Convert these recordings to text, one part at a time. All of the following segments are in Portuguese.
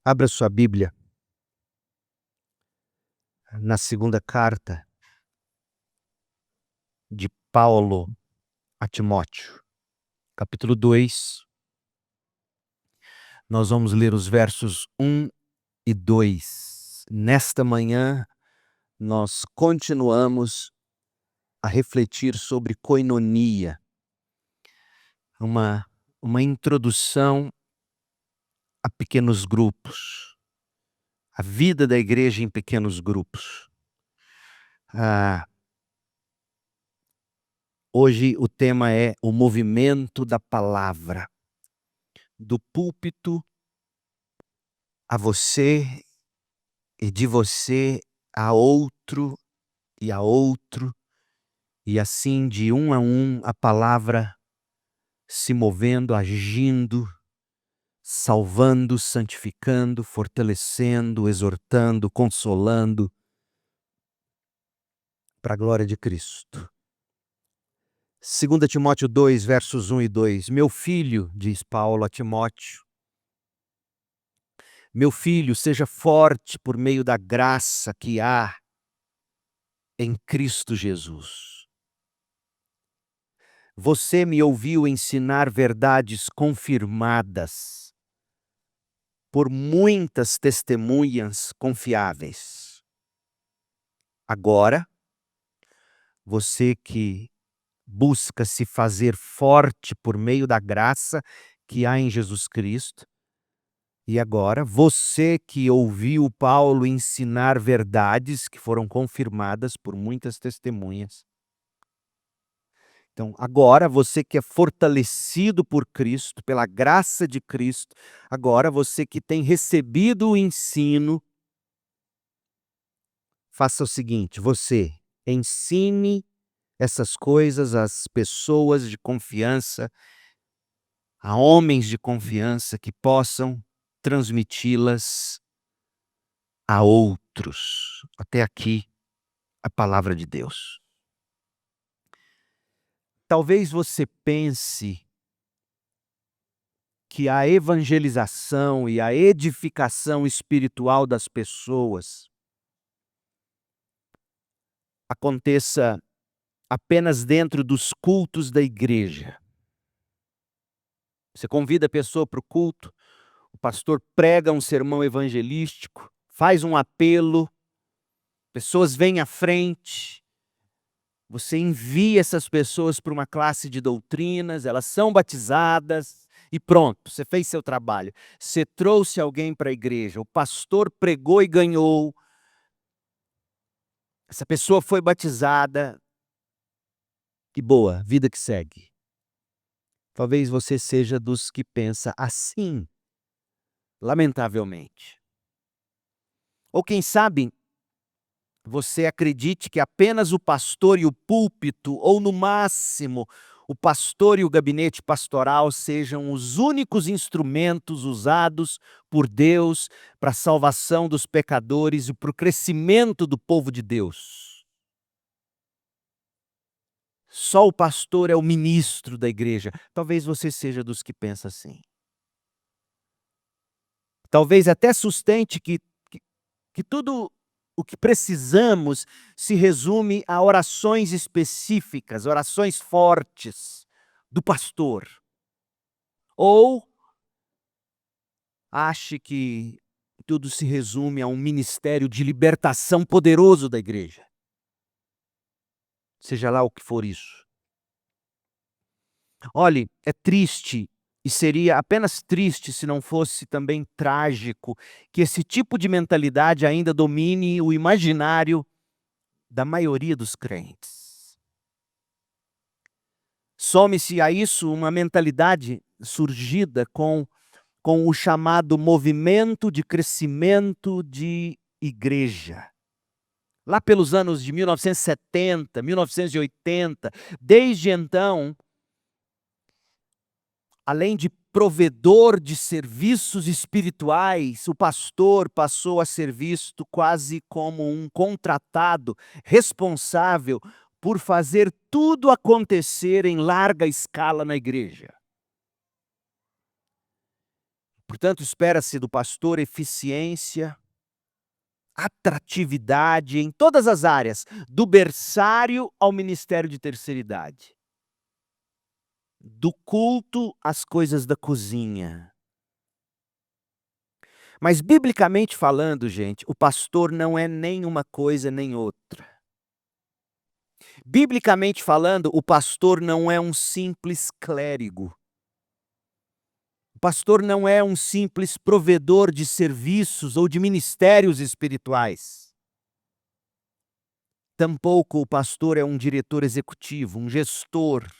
Abra sua Bíblia na segunda carta de Paulo a Timóteo, capítulo 2. Nós vamos ler os versos 1 e 2. Nesta manhã, nós continuamos a refletir sobre koinonia, uma introdução a pequenos grupos, a vida da igreja em pequenos grupos. Hoje o tema é o movimento da palavra, do púlpito a você e de você a outro e a outro, e assim de um a um a palavra se movendo, agindo, salvando, santificando, fortalecendo, exortando, consolando, para a glória de Cristo. 2 Timóteo 2, versos 1 e 2. Meu filho, diz Paulo a Timóteo, meu filho, seja forte por meio da graça que há em Cristo Jesus. Você me ouviu ensinar verdades confirmadas por muitas testemunhas confiáveis. Agora, você que busca se fazer forte por meio da graça que há em Jesus Cristo, e agora, você que ouviu Paulo ensinar verdades que foram confirmadas por muitas testemunhas. Então, agora você que é fortalecido por Cristo, pela graça de Cristo, agora você que tem recebido o ensino, faça o seguinte: você ensine essas coisas às pessoas de confiança, a homens de confiança que possam transmiti-las a outros. Até aqui a palavra de Deus. Talvez você pense que a evangelização e a edificação espiritual das pessoas aconteça apenas dentro dos cultos da igreja. Você convida a pessoa para o culto, o pastor prega um sermão evangelístico, faz um apelo, pessoas vêm à frente, você envia essas pessoas para uma classe de doutrinas, elas são batizadas e pronto, você fez seu trabalho. Você trouxe alguém para a igreja, o pastor pregou e ganhou, essa pessoa foi batizada e boa, vida que segue. Talvez você seja dos que pensa assim, lamentavelmente. Ou quem sabe, você acredite que apenas o pastor e o púlpito, ou no máximo, o pastor e o gabinete pastoral sejam os únicos instrumentos usados por Deus para a salvação dos pecadores e para o crescimento do povo de Deus. Só o pastor é o ministro da igreja. Talvez você seja dos que pensa assim. Talvez até sustente que tudo o que precisamos se resume a orações específicas, orações fortes do pastor. Ou ache que tudo se resume a um ministério de libertação poderoso da igreja. Seja lá o que for isso. Olhe, é triste e seria apenas triste se não fosse também trágico que esse tipo de mentalidade ainda domine o imaginário da maioria dos crentes. Some-se a isso uma mentalidade surgida com o chamado movimento de crescimento de igreja. Lá pelos anos de 1970, 1980, desde então, além de provedor de serviços espirituais, o pastor passou a ser visto quase como um contratado responsável por fazer tudo acontecer em larga escala na igreja. Portanto, espera-se do pastor eficiência, atratividade em todas as áreas, do berçário ao ministério de terceira idade, do culto às coisas da cozinha. Mas biblicamente falando, gente, o pastor não é nem uma coisa nem outra. Biblicamente falando, o pastor não é um simples clérigo. O pastor não é um simples provedor de serviços ou de ministérios espirituais. Tampouco o pastor é um diretor executivo, um gestor,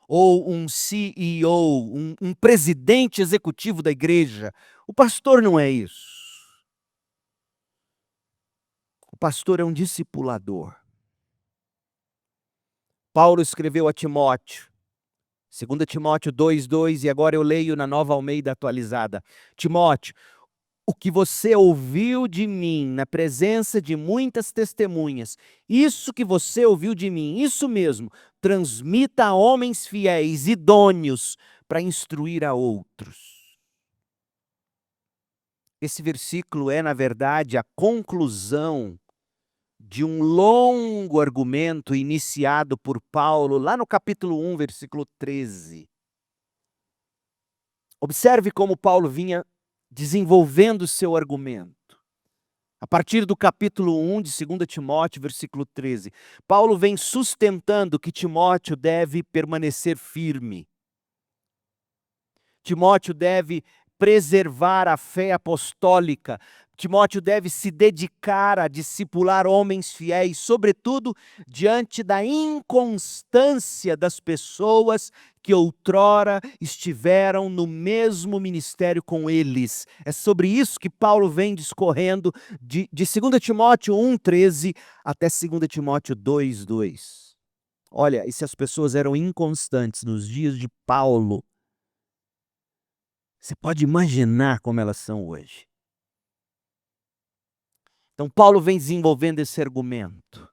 ou um CEO, um presidente executivo da igreja. O pastor não é isso. O pastor é um discipulador. Paulo escreveu a Timóteo, 2 Timóteo 2:2, e agora eu leio na Nova Almeida atualizada. Timóteo, o que você ouviu de mim na presença de muitas testemunhas, isso que você ouviu de mim, isso mesmo, transmita a homens fiéis, idôneos, para instruir a outros. Esse versículo é, na verdade, a conclusão de um longo argumento iniciado por Paulo lá no capítulo 1, versículo 13. Observe como Paulo vinha desenvolvendo seu argumento. A partir do capítulo 1 de 2 Timóteo, versículo 13, Paulo vem sustentando que Timóteo deve permanecer firme. Timóteo deve preservar a fé apostólica. Timóteo deve se dedicar a discipular homens fiéis, sobretudo diante da inconstância das pessoas que outrora estiveram no mesmo ministério com eles. É sobre isso que Paulo vem discorrendo de 2 Timóteo 1:13 até 2 Timóteo 2:2. Olha, e se as pessoas eram inconstantes nos dias de Paulo, você pode imaginar como elas são hoje. Então, Paulo vem desenvolvendo esse argumento.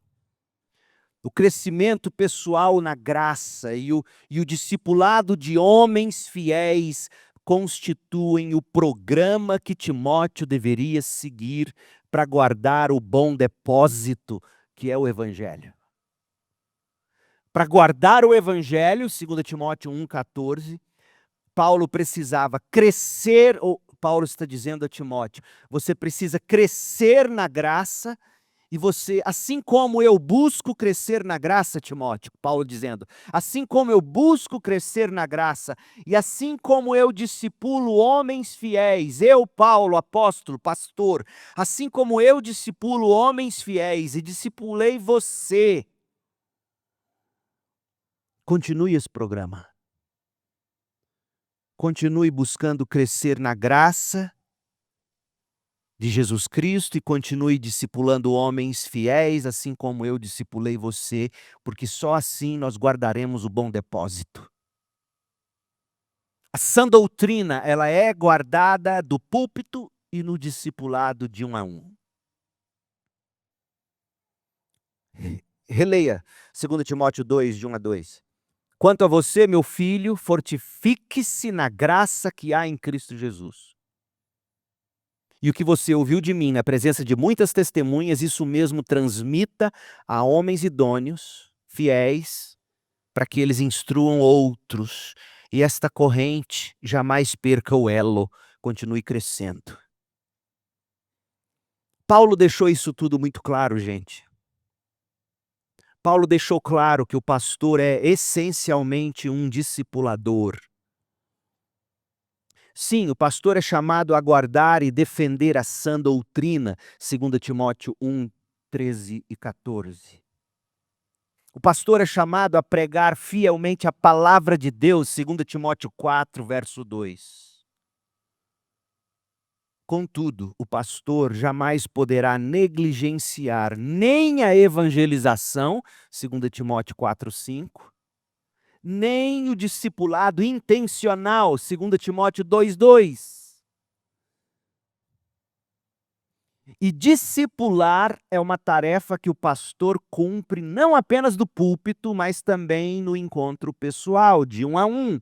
O crescimento pessoal na graça e o discipulado de homens fiéis constituem o programa que Timóteo deveria seguir para guardar o bom depósito que é o Evangelho. Para guardar o Evangelho, 2 Timóteo 1,14, Paulo precisava crescer, ou Paulo está dizendo a Timóteo, você precisa crescer na graça, e você, assim como eu busco crescer na graça, Timóteo, Paulo dizendo, assim como eu busco crescer na graça, e assim como eu discipulo homens fiéis, eu, Paulo, apóstolo, pastor, assim como eu discipulo homens fiéis e discipulei você, continue esse programa. Continue buscando crescer na graça de Jesus Cristo e continue discipulando homens fiéis, assim como eu discipulei você, porque só assim nós guardaremos o bom depósito. A sã doutrina, ela é guardada do púlpito e no discipulado de um a um. Releia 2 Timóteo 2, de 1 a 2. Quanto a você, meu filho, fortifique-se na graça que há em Cristo Jesus. E o que você ouviu de mim na presença de muitas testemunhas, isso mesmo transmita a homens idôneos, fiéis, para que eles instruam outros. E esta corrente jamais perca o elo, continue crescendo. Paulo deixou isso tudo muito claro, gente. Paulo deixou claro que o pastor é essencialmente um discipulador. Sim, o pastor é chamado a guardar e defender a sã doutrina, 2 Timóteo 1, 13 e 14. O pastor é chamado a pregar fielmente a palavra de Deus, 2 Timóteo 4, verso 2. Contudo, o pastor jamais poderá negligenciar nem a evangelização, 2 Timóteo 4, 5, nem o discipulado intencional, 2 Timóteo 2, 2. E discipular é uma tarefa que o pastor cumpre não apenas do púlpito, mas também no encontro pessoal, de um a um.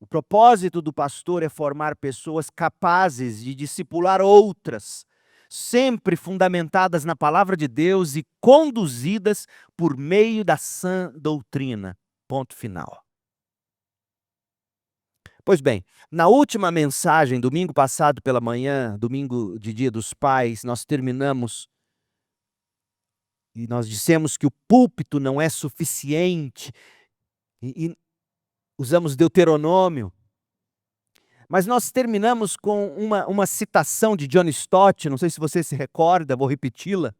O propósito do pastor é formar pessoas capazes de discipular outras, sempre fundamentadas na palavra de Deus e conduzidas por meio da sã doutrina. Ponto final. Pois bem, na última mensagem, domingo passado pela manhã, domingo de Dia dos Pais, nós terminamos e nós dissemos que o púlpito não é suficiente e usamos Deuteronômio. Mas nós terminamos com uma citação de John Stott, não sei se você se recorda, vou repeti-la.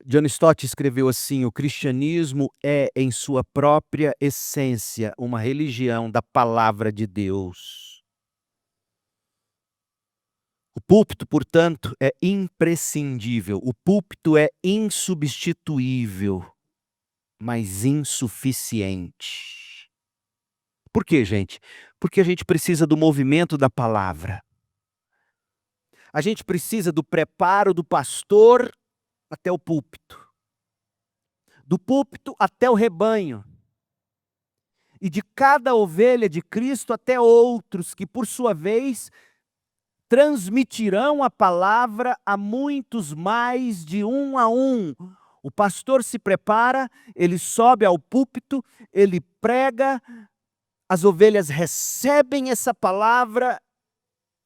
John Stott escreveu assim: o cristianismo é, em sua própria essência, uma religião da palavra de Deus. O púlpito, portanto, é imprescindível, o púlpito é insubstituível, mas insuficiente. Por quê, gente? Porque a gente precisa do movimento da palavra. A gente precisa do preparo do pastor até o púlpito, do púlpito até o rebanho, e de cada ovelha de Cristo até outros que, por sua vez, transmitirão a palavra a muitos mais de um a um. O pastor se prepara, ele sobe ao púlpito, ele prega, as ovelhas recebem essa palavra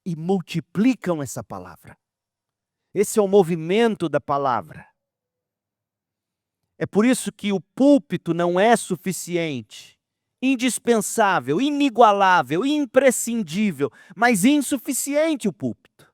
e multiplicam essa palavra. Esse é o movimento da palavra. É por isso que o púlpito não é suficiente, indispensável, inigualável, imprescindível, mas insuficiente o púlpito.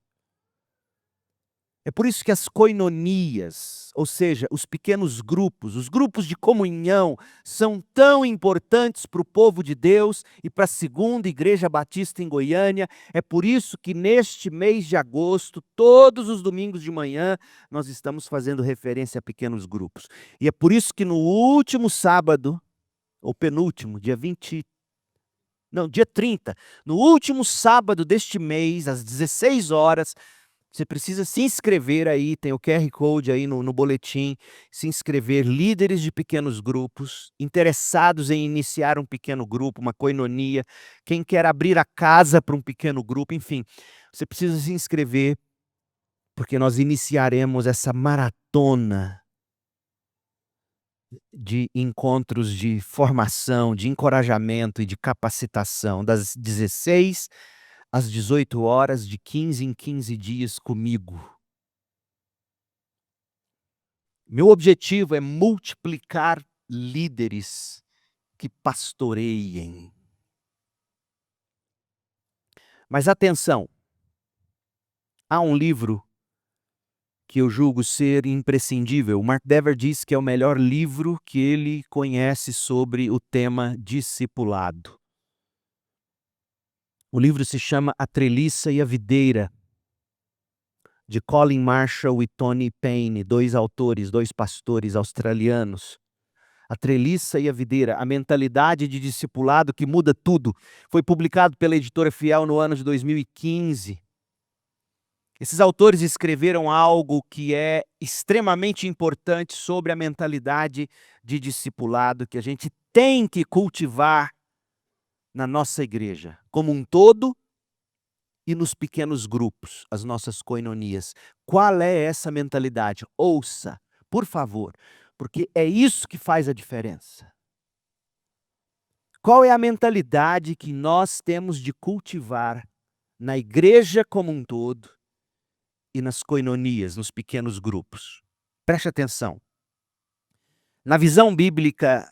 É por isso que as koinonias, ou seja, os pequenos grupos, os grupos de comunhão, são tão importantes para o povo de Deus e para a Segunda Igreja Batista em Goiânia. É por isso que neste mês de agosto, todos os domingos de manhã, nós estamos fazendo referência a pequenos grupos. E é por isso que no último sábado, ou penúltimo, dia 30, no último sábado deste mês, às 16 horas, você precisa se inscrever aí, tem o QR Code aí no boletim, se inscrever, líderes de pequenos grupos, interessados em iniciar um pequeno grupo, uma koinonia, quem quer abrir a casa para um pequeno grupo, enfim, você precisa se inscrever, porque nós iniciaremos essa maratona de encontros de formação, de encorajamento e de capacitação, das 16 às 18 horas, de 15 em 15 dias comigo. Meu objetivo é multiplicar líderes que pastoreiem. Mas atenção, há um livro que eu julgo ser imprescindível. O Mark Dever diz que é o melhor livro que ele conhece sobre o tema discipulado. O livro se chama A Treliça e a Videira, de Colin Marshall e Tony Payne, dois autores, dois pastores australianos. A Treliça e a Videira, a mentalidade de discipulado que muda tudo. Foi publicado pela Editora Fiel no ano de 2015. Esses autores escreveram algo que é extremamente importante sobre a mentalidade de discipulado que a gente tem que cultivar na nossa igreja, como um todo e nos pequenos grupos, as nossas koinonias. Qual é essa mentalidade? Ouça, por favor, porque é isso que faz a diferença. Qual é a mentalidade que nós temos de cultivar na igreja como um todo e nas koinonias, nos pequenos grupos? Preste atenção. Na visão bíblica,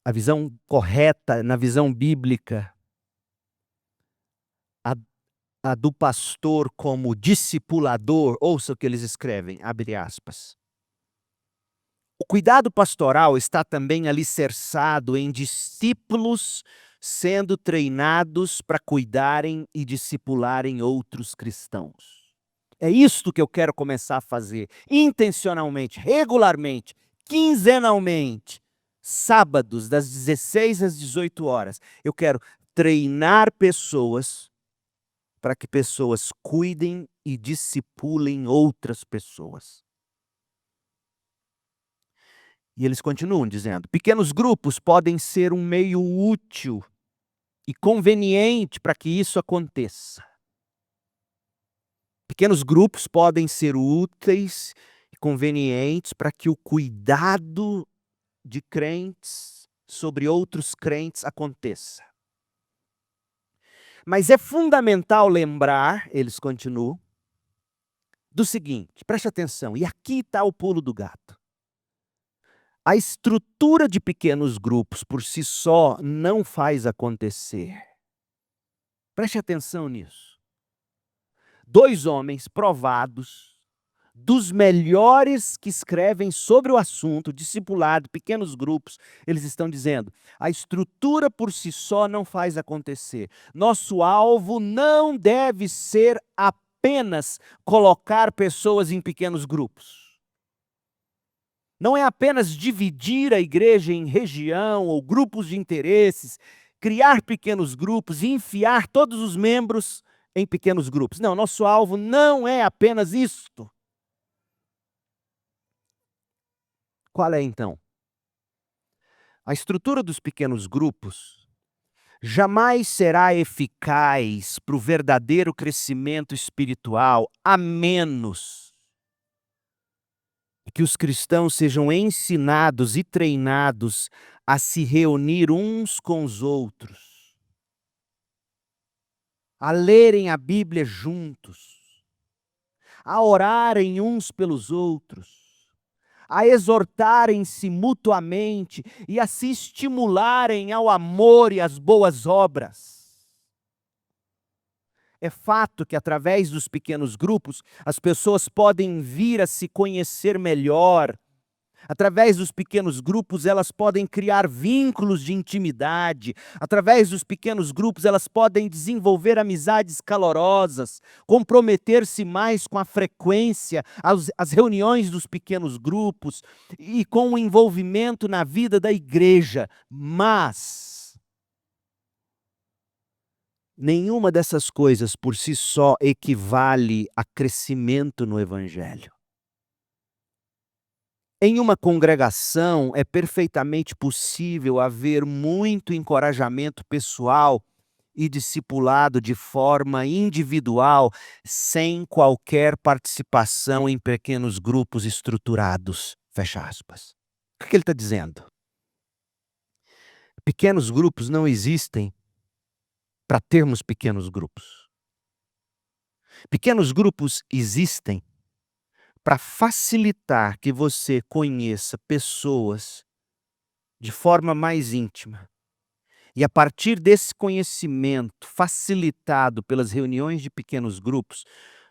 a visão correta, na visão bíblica, a do pastor como discipulador, ouça o que eles escrevem, abre aspas. O cuidado pastoral está também alicerçado em discípulos sendo treinados para cuidarem e discipularem outros cristãos. É isto que eu quero começar a fazer, intencionalmente, regularmente, quinzenalmente, sábados, das 16 às 18 horas. Eu quero treinar pessoas para que pessoas cuidem e discipulem outras pessoas. E eles continuam dizendo: pequenos grupos podem ser um meio útil e conveniente para que isso aconteça. Pequenos grupos podem ser úteis e convenientes para que o cuidado de crentes sobre outros crentes aconteça. Mas é fundamental lembrar, eles continuam, do seguinte, preste atenção, e aqui está o pulo do gato. A estrutura de pequenos grupos por si só não faz acontecer. Preste atenção nisso. 2 homens provados, dos melhores que escrevem sobre o assunto, discipulado, pequenos grupos, eles estão dizendo, a estrutura por si só não faz acontecer. Nosso alvo não deve ser apenas colocar pessoas em pequenos grupos. Não é apenas dividir a igreja em região ou grupos de interesses, criar pequenos grupos e enfiar todos os membros em pequenos grupos. Não, nosso alvo não é apenas isto. Qual é então? A estrutura dos pequenos grupos jamais será eficaz para o verdadeiro crescimento espiritual, a menos que os cristãos sejam ensinados e treinados a se reunir uns com os outros, a lerem a Bíblia juntos, a orarem uns pelos outros, a exortarem-se mutuamente e a se estimularem ao amor e às boas obras. É fato que através dos pequenos grupos as pessoas podem vir a se conhecer melhor. Através dos pequenos grupos, elas podem criar vínculos de intimidade. Através dos pequenos grupos, elas podem desenvolver amizades calorosas, comprometer-se mais com a frequência, as reuniões dos pequenos grupos e com o envolvimento na vida da igreja. Mas nenhuma dessas coisas por si só equivale a crescimento no Evangelho. Em uma congregação é perfeitamente possível haver muito encorajamento pessoal e discipulado de forma individual, sem qualquer participação em pequenos grupos estruturados. Fecha aspas. O que ele está dizendo? Pequenos grupos não existem para termos pequenos grupos. Pequenos grupos existem para facilitar que você conheça pessoas de forma mais íntima. E a partir desse conhecimento facilitado pelas reuniões de pequenos grupos,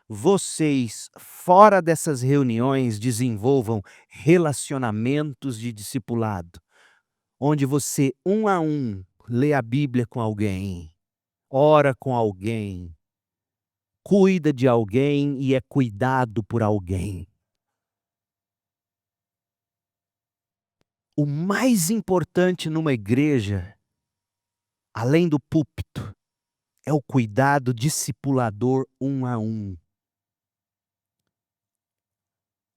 vocês, fora dessas reuniões, desenvolvam relacionamentos de discipulado, onde você, um a um, lê a Bíblia com alguém, ora com alguém, cuida de alguém e é cuidado por alguém. O mais importante numa igreja, além do púlpito, é o cuidado discipulador um a um.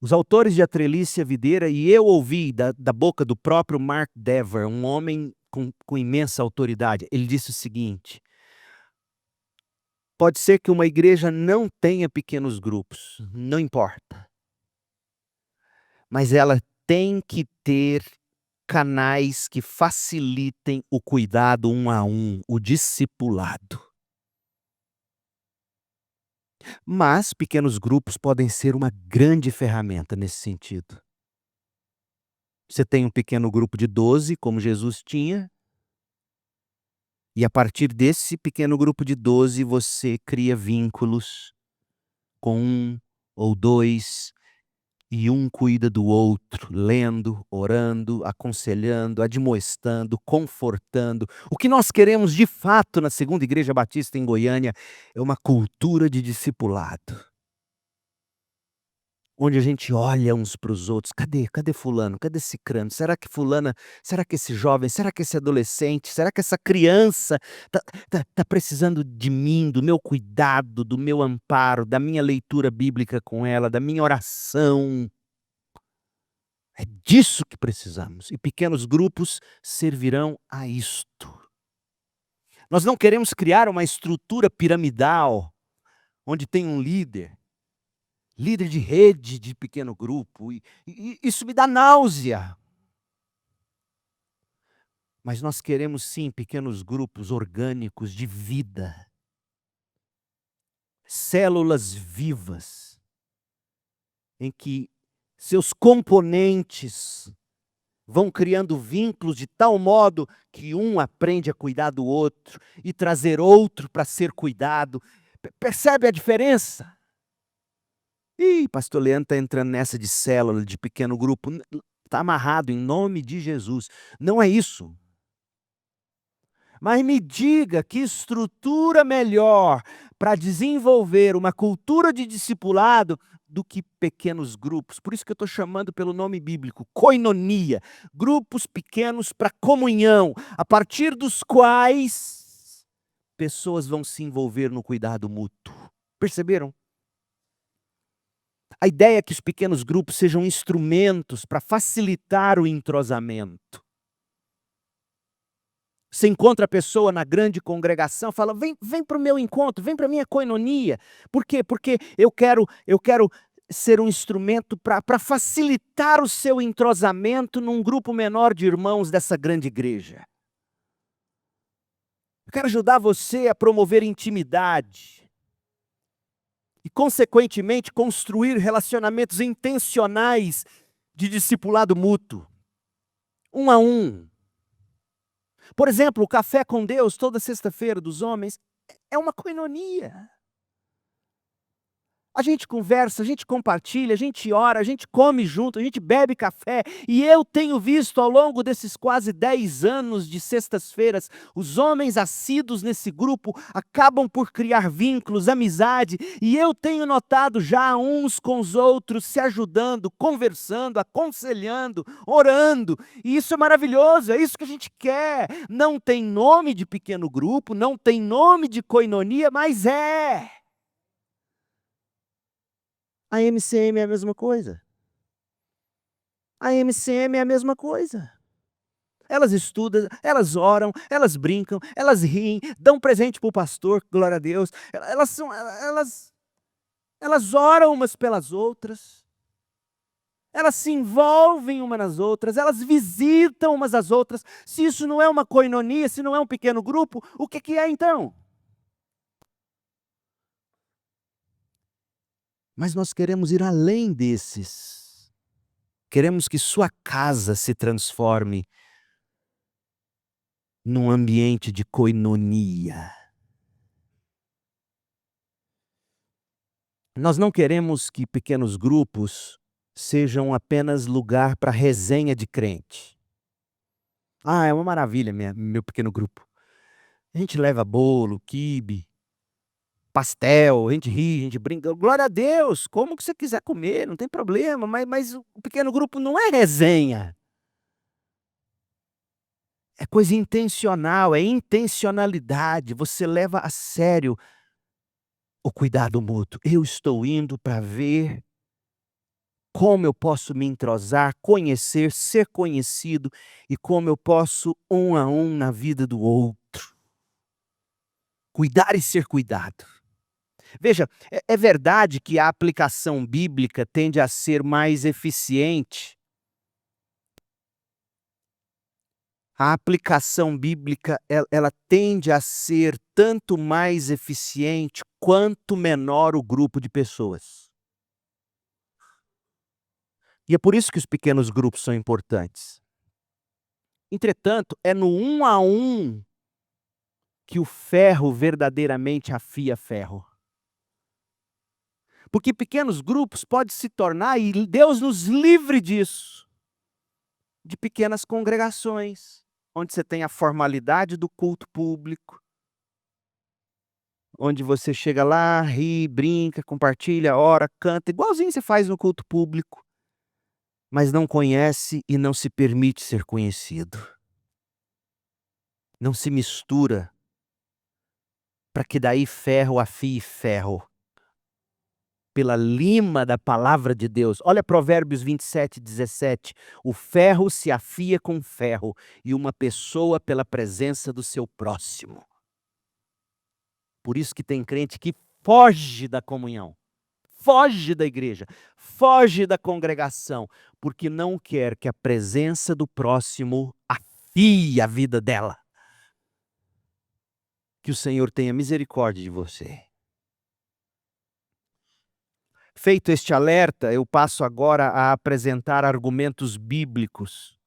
Os autores de A Treliça e a Videira, e eu ouvi da boca do próprio Mark Dever, um homem com imensa autoridade, ele disse o seguinte: pode ser que uma igreja não tenha pequenos grupos, não importa. Mas ela tem que ter canais que facilitem o cuidado um a um, o discipulado. Mas pequenos grupos podem ser uma grande ferramenta nesse sentido. Você tem um pequeno grupo de 12, como Jesus tinha, e a partir desse pequeno grupo de 12 você cria vínculos com um ou dois, e um cuida do outro, lendo, orando, aconselhando, admoestando, confortando. O que nós queremos de fato na Segunda Igreja Batista em Goiânia é uma cultura de discipulado, onde a gente olha uns para os outros. Cadê fulano? Cadê cicrano? Será que esse jovem, será que esse adolescente, será que essa criança tá precisando de mim, do meu cuidado, do meu amparo, da minha leitura bíblica com ela, da minha oração? É disso que precisamos. E pequenos grupos servirão a isto. Nós não queremos criar uma estrutura piramidal, onde tem um líder de rede de pequeno grupo, e isso me dá náusea. Mas nós queremos sim pequenos grupos orgânicos de vida, células vivas, em que seus componentes vão criando vínculos de tal modo que um aprende a cuidar do outro e trazer outro para ser cuidado. Percebe a diferença? Ih, pastor Leandro está entrando nessa de célula, de pequeno grupo. Está amarrado em nome de Jesus. Não é isso. Mas me diga que estrutura melhor para desenvolver uma cultura de discipulado do que pequenos grupos. Por isso que eu estou chamando pelo nome bíblico, koinonia, grupos pequenos para comunhão, a partir dos quais pessoas vão se envolver no cuidado mútuo. Perceberam? A ideia é que os pequenos grupos sejam instrumentos para facilitar o entrosamento. Você encontra a pessoa na grande congregação, fala, vem para o meu encontro, vem para a minha koinonia. Por quê? Porque eu quero ser um instrumento para facilitar o seu entrosamento num grupo menor de irmãos dessa grande igreja. Eu quero ajudar você a promover intimidade e, consequentemente, construir relacionamentos intencionais de discipulado mútuo, um a um. Por exemplo, o café com Deus, toda sexta-feira dos homens, é uma koinonia. A gente conversa, a gente compartilha, a gente ora, a gente come junto, a gente bebe café. E eu tenho visto ao longo desses quase 10 anos de sextas-feiras, os homens assíduos nesse grupo acabam por criar vínculos, amizade. E eu tenho notado já uns com os outros se ajudando, conversando, aconselhando, orando. E isso é maravilhoso, é isso que a gente quer. Não tem nome de pequeno grupo, não tem nome de koinonia, mas é. A MCM é a mesma coisa. A MCM é a mesma coisa. Elas estudam, elas oram, elas brincam, elas riem, dão presente para o pastor, glória a Deus. Elas oram umas pelas outras. Elas se envolvem umas nas outras, elas visitam umas às outras. Se isso não é uma koinonia, se não é um pequeno grupo, o que é então? Mas nós queremos ir além desses. Queremos que sua casa se transforme num ambiente de koinonia. Nós não queremos que pequenos grupos sejam apenas lugar para resenha de crente. Ah, é uma maravilha meu pequeno grupo. A gente leva bolo, quibe, pastel, a gente ri, a gente brinca. Glória a Deus, como que você quiser comer, não tem problema, mas o pequeno grupo não é resenha. É coisa intencional, é intencionalidade. Você leva a sério o cuidado mútuo. Eu estou indo para ver como eu posso me entrosar, conhecer, ser conhecido e como eu posso um a um na vida do outro. Cuidar e ser cuidado. Veja, é verdade que a aplicação bíblica tende a ser mais eficiente. A aplicação bíblica, ela tende a ser tanto mais eficiente quanto menor o grupo de pessoas. E é por isso que os pequenos grupos são importantes. Entretanto, é no um a um que o ferro verdadeiramente afia ferro. Porque pequenos grupos podem se tornar, e Deus nos livre disso, de pequenas congregações, onde você tem a formalidade do culto público, onde você chega lá, ri, brinca, compartilha, ora, canta, igualzinho você faz no culto público, mas não conhece e não se permite ser conhecido. Não se mistura, para que daí ferro afie ferro. pela lima da palavra de Deus. Olha Provérbios 27:17. O ferro se afia com ferro e uma pessoa pela presença do seu próximo. Por isso que tem crente que foge da comunhão, foge da igreja, foge da congregação, porque não quer que a presença do próximo afie a vida dela. Que o Senhor tenha misericórdia de você. Feito este alerta, eu passo agora a apresentar argumentos bíblicos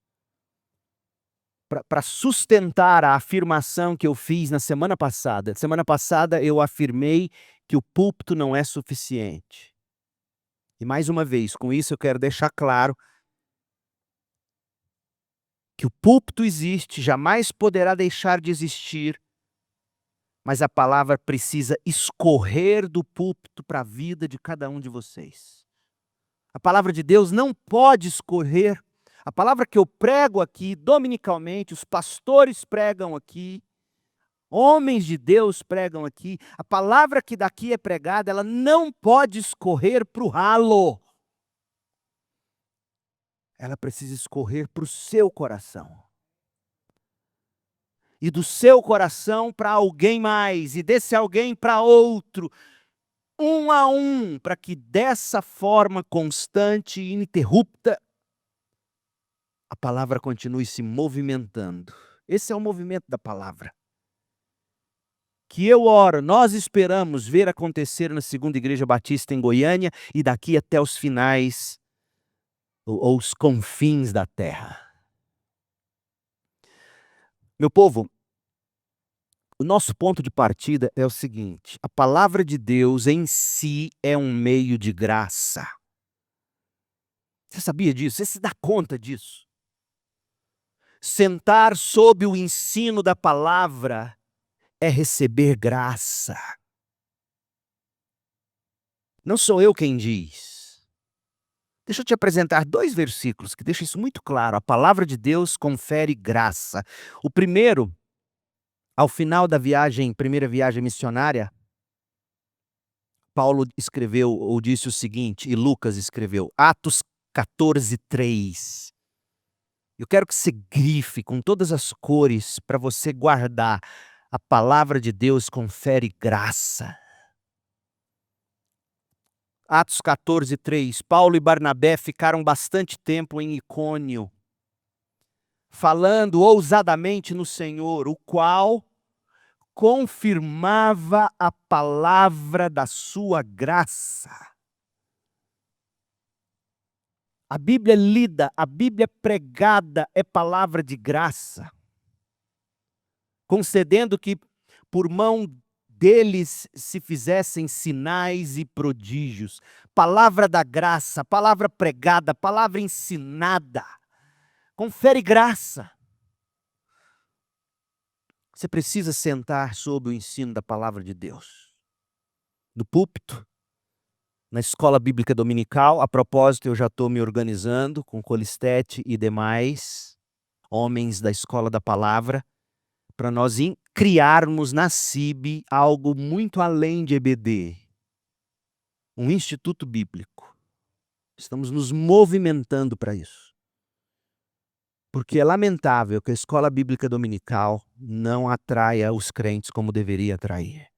para sustentar a afirmação que eu fiz na semana passada. Semana passada eu afirmei que o púlpito não é suficiente. E mais uma vez, com isso eu quero deixar claro que o púlpito existe, jamais poderá deixar de existir, mas a palavra precisa escorrer do púlpito para a vida de cada um de vocês. A palavra de Deus não pode escorrer. A palavra que eu prego aqui, dominicalmente, os pastores pregam aqui, homens de Deus pregam aqui, a palavra que daqui é pregada, ela não pode escorrer para o ralo. Ela precisa escorrer para o seu coração. E do seu coração para alguém mais, e desse alguém para outro, um a um, para que dessa forma constante e ininterrupta, a palavra continue se movimentando. Esse é o movimento da palavra. Que eu oro, nós esperamos ver acontecer na Segunda Igreja Batista em Goiânia e daqui até os finais, ou os confins da terra. Meu povo, o nosso ponto de partida é o seguinte: a palavra de Deus em si é um meio de graça. Você sabia disso? Você se dá conta disso? Sentar sob o ensino da palavra é receber graça. Não sou eu quem diz. Deixa eu te apresentar 2 versículos que deixam isso muito claro. A palavra de Deus confere graça. O primeiro, ao final da viagem, primeira viagem missionária, Paulo escreveu ou disse o seguinte, e Lucas escreveu, Atos 14:3. Eu quero que você grife com todas as cores para você guardar. A palavra de Deus confere graça. Atos 14:3. Paulo e Barnabé ficaram bastante tempo em Icônio, falando ousadamente no Senhor, o qual confirmava a palavra da sua graça. A Bíblia lida, a Bíblia pregada é palavra de graça, concedendo que por mão deles se fizessem sinais e prodígios. Palavra da graça, palavra pregada, palavra ensinada, confere graça. Você precisa sentar sob o ensino da palavra de Deus. No púlpito, na escola bíblica dominical, a propósito, eu já estou me organizando com Colistete e demais homens da escola da palavra, para nós criarmos na CIB algo muito além de EBD, um instituto bíblico. Estamos nos movimentando para isso. Porque é lamentável que a escola bíblica dominical não atraia os crentes como deveria atrair.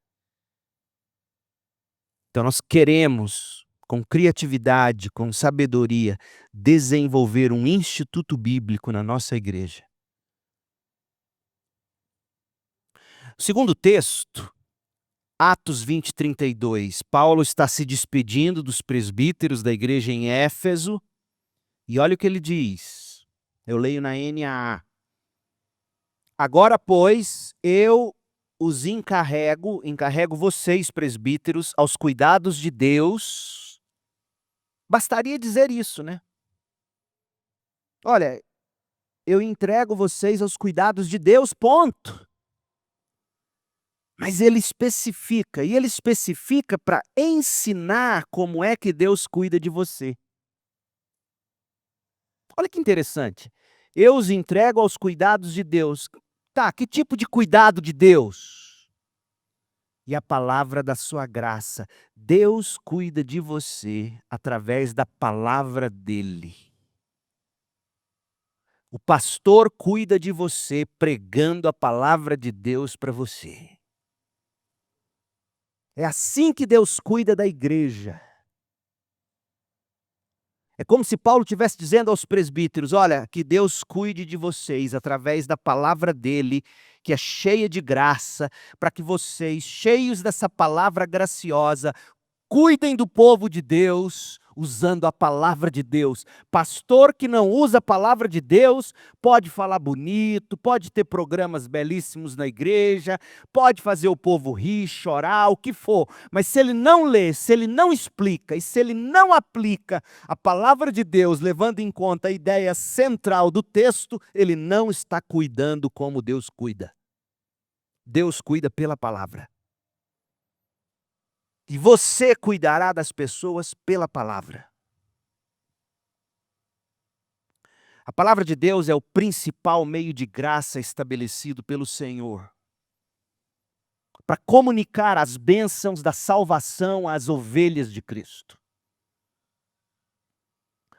Então nós queremos, com criatividade, com sabedoria, desenvolver um instituto bíblico na nossa igreja. O segundo texto, Atos 20:32. Paulo está se despedindo dos presbíteros da igreja em Éfeso e olha o que ele diz. Eu leio na NAA. Agora, pois, eu os encarrego vocês, presbíteros, aos cuidados de Deus. Bastaria dizer isso, né? Olha, eu entrego vocês aos cuidados de Deus, ponto. Mas ele especifica para ensinar como é que Deus cuida de você. Olha que interessante. Eu os entrego aos cuidados de Deus. Tá, que tipo de cuidado de Deus? e a palavra da sua graça. Deus cuida de você através da palavra dele. O pastor cuida de você pregando a palavra de Deus para você. É assim que Deus cuida da igreja. É como se Paulo estivesse dizendo aos presbíteros: olha, que Deus cuide de vocês através da palavra dele, que é cheia de graça, para que vocês, cheios dessa palavra graciosa, cuidem do povo de Deus usando a palavra de Deus. Pastor que não usa a palavra de Deus pode falar bonito, pode ter programas belíssimos na igreja, pode fazer o povo rir, chorar, o que for. Mas se ele não lê, se ele não explica e se ele não aplica a palavra de Deus, levando em conta a ideia central do texto, ele não está cuidando como Deus cuida. Deus cuida pela palavra. E você cuidará das pessoas pela palavra. A palavra de Deus é o principal meio de graça estabelecido pelo Senhor para comunicar as bênçãos da salvação às ovelhas de Cristo.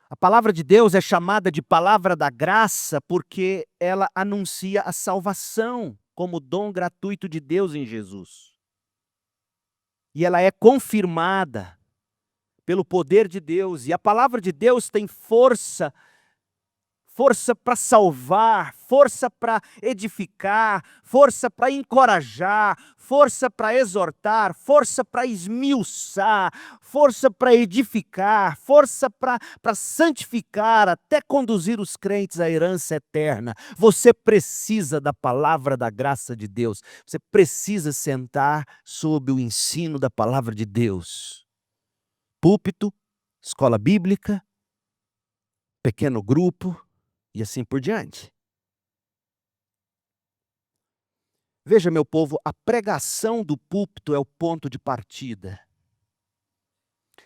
A palavra de Deus é chamada de palavra da graça porque ela anuncia a salvação como dom gratuito de Deus em Jesus. E ela é confirmada pelo poder de Deus. E a palavra de Deus tem força para salvar, força para edificar, força para encorajar, força para exortar, força para esmiuçar, força para edificar, força para santificar, até conduzir os crentes à herança eterna. Você precisa da palavra da graça de Deus. Você precisa sentar sob o ensino da palavra de Deus. Púlpito, escola bíblica, pequeno grupo, e assim por diante. Veja, meu povo, a pregação do púlpito é o ponto de partida.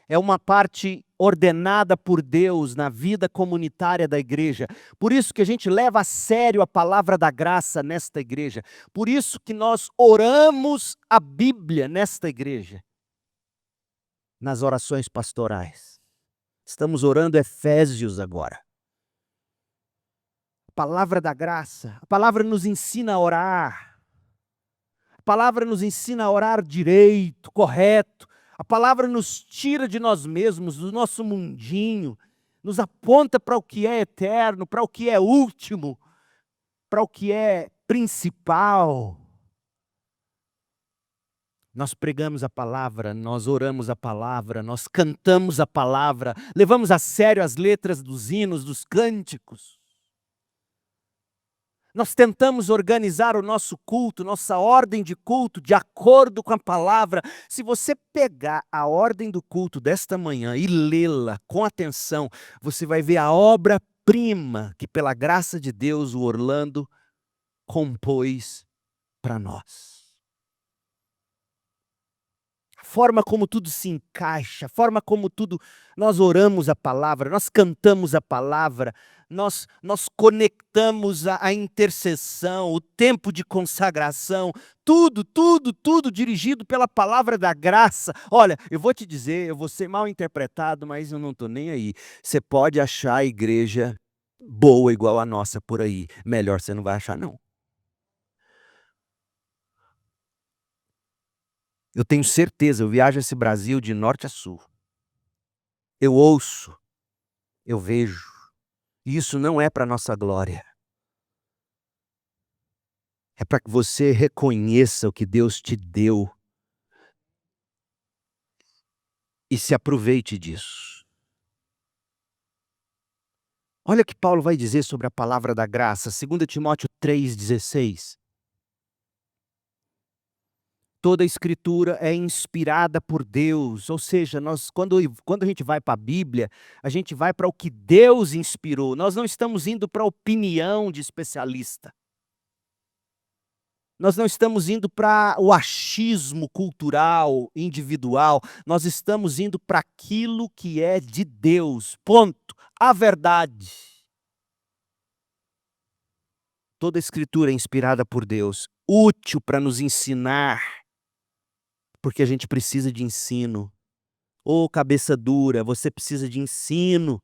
É uma parte ordenada por Deus na vida comunitária da igreja. Por isso que a gente leva a sério a palavra da graça nesta igreja. Por isso que nós oramos a Bíblia nesta igreja. Nas orações pastorais. Estamos orando Efésios agora. Palavra da graça. A palavra nos ensina a orar. A palavra nos ensina a orar direito, correto. A palavra nos tira de nós mesmos, do nosso mundinho. Nos aponta para o que é eterno, para o que é último, para o que é principal. Nós pregamos a palavra, nós oramos a palavra, nós cantamos a palavra, levamos a sério as letras dos hinos, dos cânticos. Nós tentamos organizar o nosso culto, nossa ordem de culto, de acordo com a palavra. Se você pegar a ordem do culto desta manhã e lê-la com atenção, você vai ver a obra-prima que, pela graça de Deus, o Orlando compôs para nós. A forma como tudo se encaixa, a forma como tudo, nós oramos a palavra, nós cantamos a palavra, nós conectamos a intercessão, o tempo de consagração, tudo dirigido pela palavra da graça. Olha, eu vou te dizer, eu vou ser mal interpretado, mas eu não estou nem aí. Você pode achar a igreja boa igual a nossa por aí, melhor você não vai achar não. Eu tenho certeza, eu viajo esse Brasil de norte a sul. Eu ouço, eu vejo. E isso não é para nossa glória. É para que você reconheça o que Deus te deu e se aproveite disso. Olha o que Paulo vai dizer sobre a palavra da graça, 2 Timóteo 3,16. Toda a escritura é inspirada por Deus, ou seja, quando a gente vai para a Bíblia, a gente vai para o que Deus inspirou. Nós não estamos indo para a opinião de especialista. Nós não estamos indo para o achismo cultural, individual. Nós estamos indo para aquilo que é de Deus. Ponto. A verdade. Toda a escritura é inspirada por Deus, útil para nos ensinar, Porque a gente precisa de ensino. Ô cabeça dura, você precisa de ensino.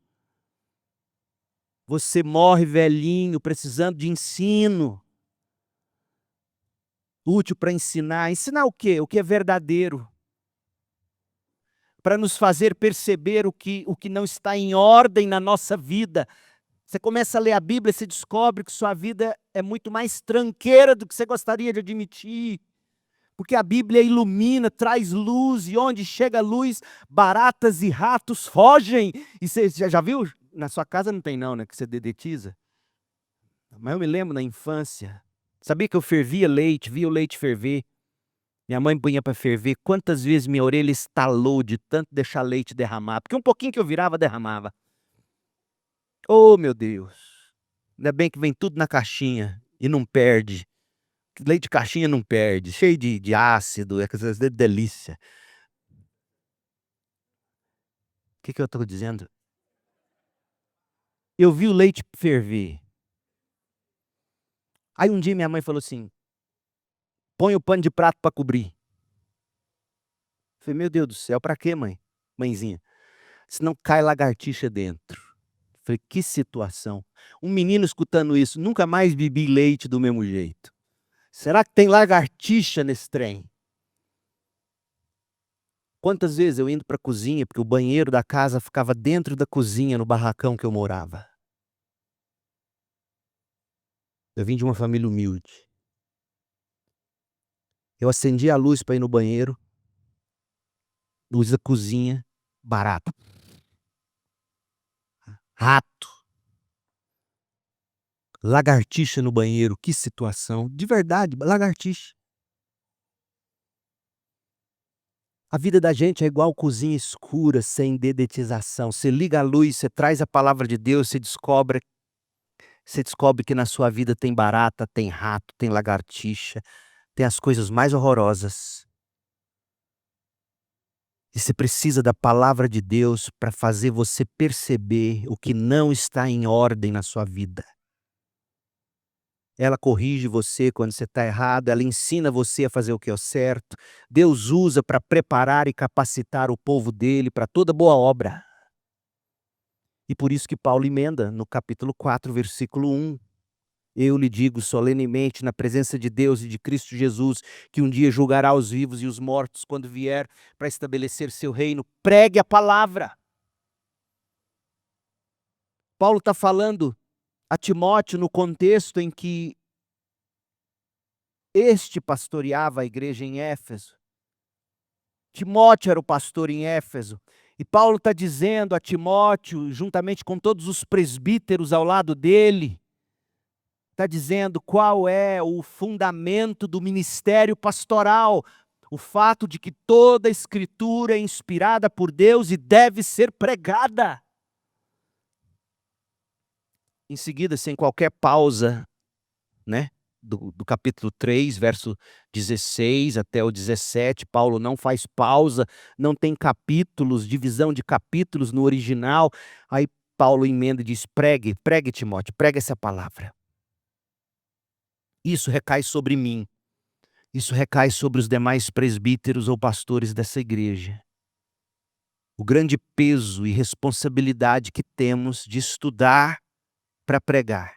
Você morre velhinho, precisando de ensino. Útil para ensinar. Ensinar o quê? O que é verdadeiro. Para nos fazer perceber o que não está em ordem na nossa vida. Você começa a ler a Bíblia e você descobre que sua vida é muito mais tranqueira do que você gostaria de admitir. Porque a Bíblia ilumina, traz luz, e onde chega a luz, baratas e ratos fogem. E você já viu? Na sua casa não tem não, né? Que você dedetiza. Mas eu me lembro na infância. Sabia que eu fervia leite, via o leite ferver. Minha mãe punha para ferver. Quantas vezes minha orelha estalou de tanto deixar leite derramar. Porque um pouquinho que eu virava, derramava. Oh, meu Deus. Ainda bem que vem tudo na caixinha e não perde. Leite de caixinha não perde. Cheio de ácido, é coisa de delícia. O que eu estou dizendo? Eu vi o leite ferver. Aí um dia minha mãe falou assim: põe o pano de prato para cobrir. Falei, meu Deus do céu, para quê, mãe? Mãezinha. Senão cai lagartixa dentro. Falei, que situação. Um menino escutando isso, nunca mais bebi leite do mesmo jeito. Será que tem lagartixa nesse trem? Quantas vezes eu indo para a cozinha, porque o banheiro da casa ficava dentro da cozinha, no barracão que eu morava. Eu vim de uma família humilde. Eu acendi a luz para ir no banheiro, luz da cozinha, barato. Rato. Lagartixa no banheiro, que situação. De verdade, lagartixa. A vida da gente é igual cozinha escura, sem dedetização. Você liga a luz, você traz a palavra de Deus, você descobre que na sua vida tem barata, tem rato, tem lagartixa, tem as coisas mais horrorosas. E você precisa da palavra de Deus para fazer você perceber o que não está em ordem na sua vida. Ela corrige você quando você está errado, ela ensina você a fazer o que é o certo. Deus usa para preparar e capacitar o povo dele para toda boa obra. E por isso que Paulo emenda no capítulo 4, versículo 1. Eu lhe digo solenemente na presença de Deus e de Cristo Jesus, que um dia julgará os vivos e os mortos quando vier para estabelecer seu reino. Pregue a palavra. Paulo está falando a Timóteo no contexto em que este pastoreava a igreja em Éfeso. Timóteo era o pastor em Éfeso. E Paulo está dizendo a Timóteo, juntamente com todos os presbíteros ao lado dele, está dizendo qual é o fundamento do ministério pastoral. O fato de que toda a escritura é inspirada por Deus e deve ser pregada. Em seguida, sem qualquer pausa, né? Do capítulo 3, verso 16 até o 17, Paulo não faz pausa, não tem capítulos, divisão de capítulos no original. Aí Paulo emenda e diz, pregue Timóteo, pregue essa palavra. Isso recai sobre mim, isso recai sobre os demais presbíteros ou pastores dessa igreja. O grande peso e responsabilidade que temos de estudar para pregar.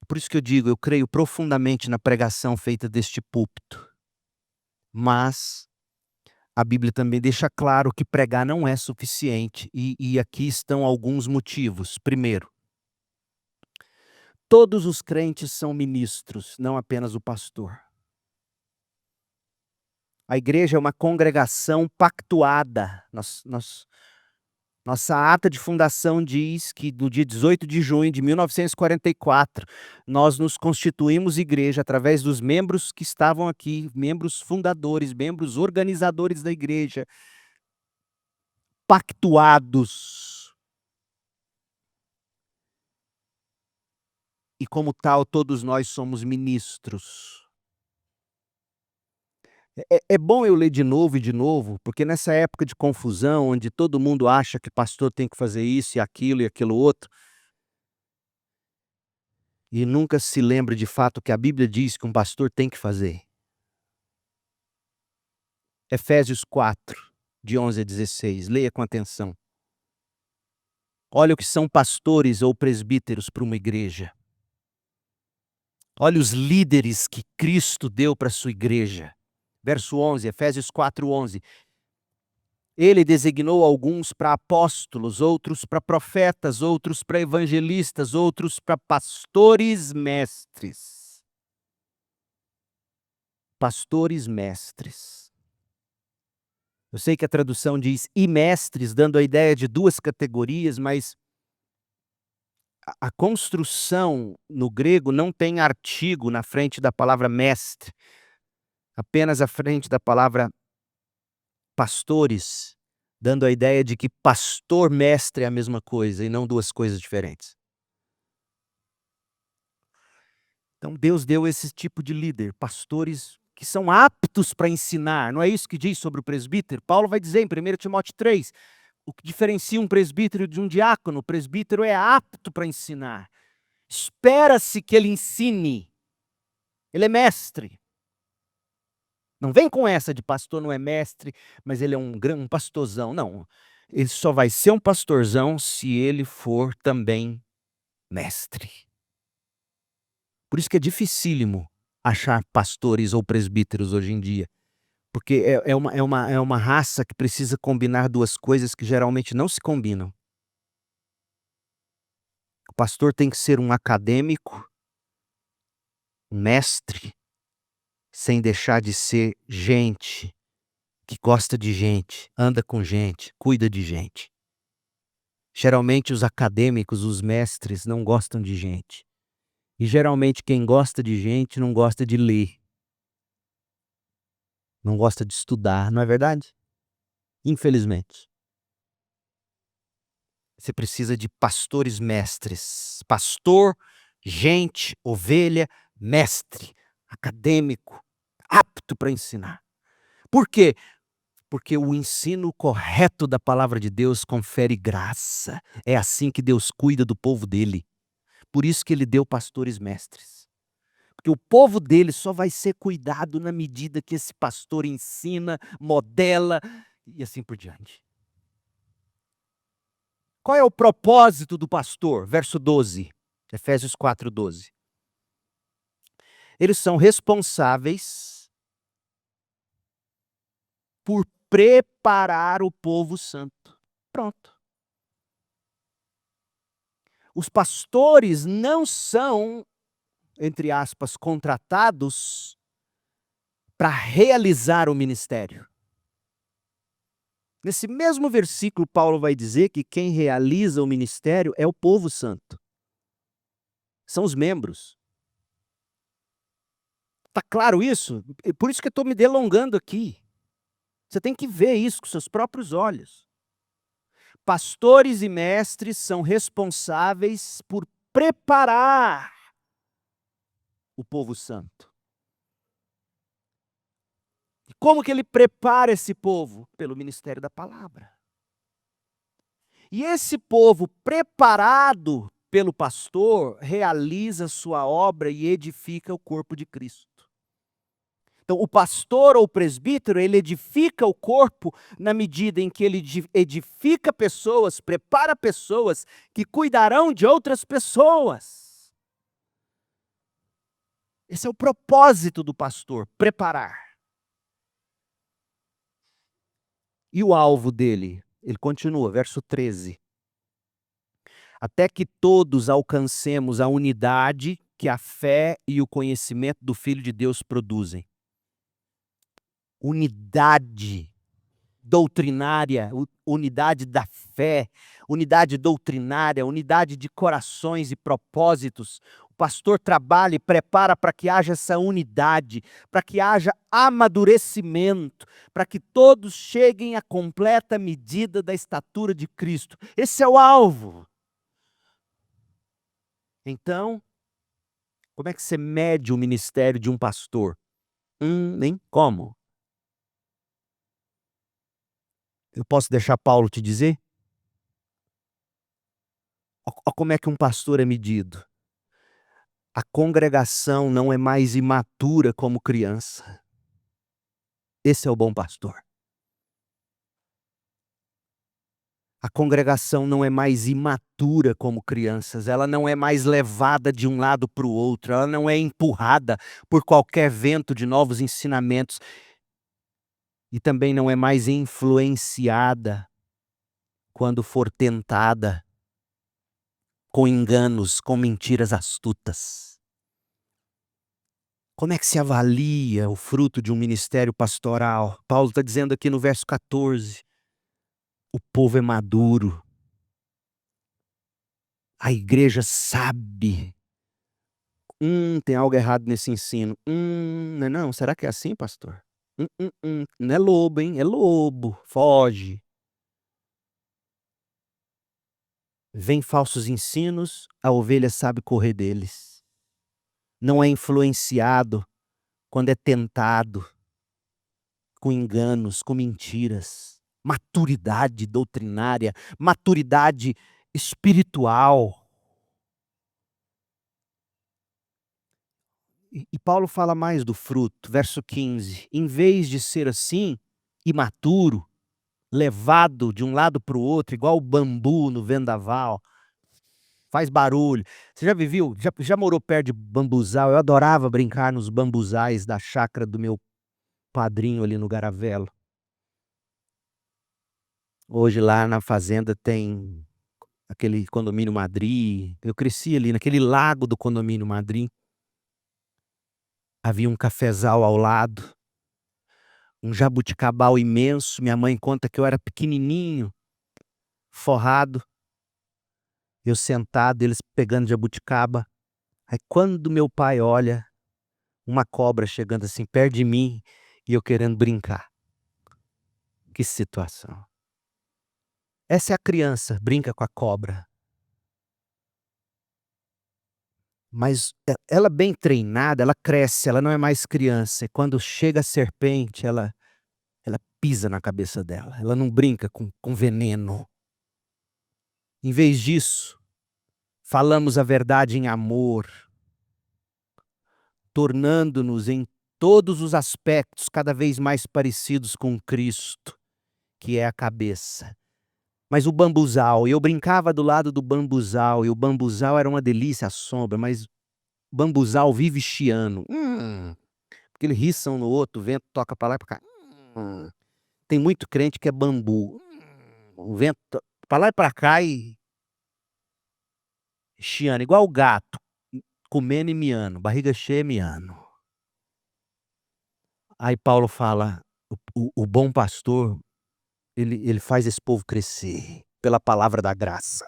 Por isso que eu digo, eu creio profundamente na pregação feita deste púlpito. Mas a Bíblia também deixa claro que pregar não é suficiente. E aqui estão alguns motivos. Primeiro, todos os crentes são ministros, não apenas o pastor. A igreja é uma congregação pactuada. Nossa ata de fundação diz que no dia 18 de junho de 1944, nós nos constituímos igreja através dos membros que estavam aqui, membros fundadores, membros organizadores da igreja, pactuados. E como tal, todos nós somos ministros. É bom eu ler de novo e de novo, porque nessa época de confusão, onde todo mundo acha que pastor tem que fazer isso e aquilo outro, e nunca se lembra de fato que a Bíblia diz que um pastor tem que fazer. Efésios 4, de 11 a 16. Leia com atenção. Olha o que são pastores ou presbíteros para uma igreja. Olha os líderes que Cristo deu para a sua igreja. Verso 11, Efésios 4, 11. Ele designou alguns para apóstolos, outros para profetas, outros para evangelistas, outros para pastores mestres. Pastores mestres. Eu sei que a tradução diz e mestres, dando a ideia de duas categorias, mas a construção no grego não tem artigo na frente da palavra mestre, apenas à frente da palavra pastores, dando a ideia de que pastor mestre é a mesma coisa e não duas coisas diferentes. Então Deus deu esse tipo de líder, pastores que são aptos para ensinar. Não é isso que diz sobre o presbítero? Paulo vai dizer em 1 Timóteo 3, o que diferencia um presbítero de um diácono: o presbítero é apto para ensinar. Espera-se que ele ensine. Ele é mestre. Não vem com essa de pastor não é mestre, mas ele é um pastorzão. Não, ele só vai ser um pastorzão se ele for também mestre. Por isso que é dificílimo achar pastores ou presbíteros hoje em dia, porque é uma raça que precisa combinar duas coisas que geralmente não se combinam. O pastor tem que ser um acadêmico, um mestre, sem deixar de ser gente, que gosta de gente, anda com gente, cuida de gente. Geralmente os acadêmicos, os mestres, não gostam de gente. E geralmente quem gosta de gente não gosta de ler. Não gosta de estudar, não é verdade? Infelizmente. Você precisa de pastores mestres. Pastor, gente, ovelha, mestre, acadêmico, apto para ensinar. Por quê? Porque o ensino correto da palavra de Deus confere graça. É assim que Deus cuida do povo dele. Por isso que ele deu pastores mestres. Porque o povo dele só vai ser cuidado na medida que esse pastor ensina, modela e assim por diante. Qual é o propósito do pastor? Verso 12, Efésios 4, 12. Eles são responsáveis por preparar o povo santo. Pronto. Os pastores não são, entre aspas, contratados para realizar o ministério. Nesse mesmo versículo, Paulo vai dizer que quem realiza o ministério é o povo santo. São os membros. Está claro isso? Por isso que eu estou me delongando aqui. Você tem que ver isso com seus próprios olhos. Pastores e mestres são responsáveis por preparar o povo santo. E como que ele prepara esse povo? Pelo ministério da palavra. E esse povo preparado pelo pastor realiza sua obra e edifica o corpo de Cristo. Então, o pastor ou o presbítero, ele edifica o corpo na medida em que ele edifica pessoas, prepara pessoas que cuidarão de outras pessoas. Esse é o propósito do pastor, preparar. E o alvo dele? Ele continua, verso 13. Até que todos alcancemos a unidade que a fé e o conhecimento do Filho de Deus produzem. Unidade doutrinária, unidade da fé, unidade doutrinária, unidade de corações e propósitos. O pastor trabalha e prepara para que haja essa unidade, para que haja amadurecimento, para que todos cheguem à completa medida da estatura de Cristo. Esse é o alvo. Então, como é que você mede o ministério de um pastor? Nem como. Eu posso deixar Paulo te dizer? Olha como é que um pastor é medido. A congregação não é mais imatura como criança. Esse é o bom pastor. A congregação não é mais imatura como crianças, ela não é mais levada de um lado para o outro, ela não é empurrada por qualquer vento de novos ensinamentos e também não é mais influenciada quando for tentada com enganos, com mentiras astutas. Como é que se avalia o fruto de um ministério pastoral? Paulo está dizendo aqui no verso 14, o povo é maduro, a igreja sabe. Tem algo errado nesse ensino. Não, é não, será que é assim, pastor? Não é lobo, hein? É lobo, foge. Vem falsos ensinos, a ovelha sabe correr deles. Não é influenciado quando é tentado com enganos, com mentiras. Maturidade doutrinária, maturidade espiritual. E Paulo fala mais do fruto, verso 15. Em vez de ser assim, imaturo, levado de um lado para o outro, igual o bambu no vendaval, faz barulho. Você já viveu, já morou perto de bambuzal? Eu adorava brincar nos bambuzais da chácara do meu padrinho ali no Garavelo. Hoje lá na fazenda tem aquele condomínio Madrid. Eu cresci ali naquele lago do condomínio Madrid. Havia um cafezal ao lado, um jabuticabal imenso. Minha mãe conta que eu era pequenininho, forrado, eu sentado, eles pegando jabuticaba. Aí quando meu pai olha, uma cobra chegando assim perto de mim e eu querendo brincar. Que situação. Essa é a criança, brinca com a cobra. Mas ela bem treinada, ela cresce, ela não é mais criança. E quando chega a serpente, ela pisa na cabeça dela. Ela não brinca com veneno. Em vez disso, falamos a verdade em amor, tornando-nos em todos os aspectos cada vez mais parecidos com Cristo, que é a cabeça. Mas o bambuzal, eu brincava do lado do bambuzal, e o bambuzal era uma delícia à sombra, mas o bambuzal vive chiando. Porque eles riçam no outro, o vento toca para lá e para cá. Tem muito crente que é bambu. O vento para lá e para cá e chiando, igual o gato, comendo e miando, barriga cheia e miando. Aí Paulo fala, o bom pastor, ele faz esse povo crescer pela palavra da graça.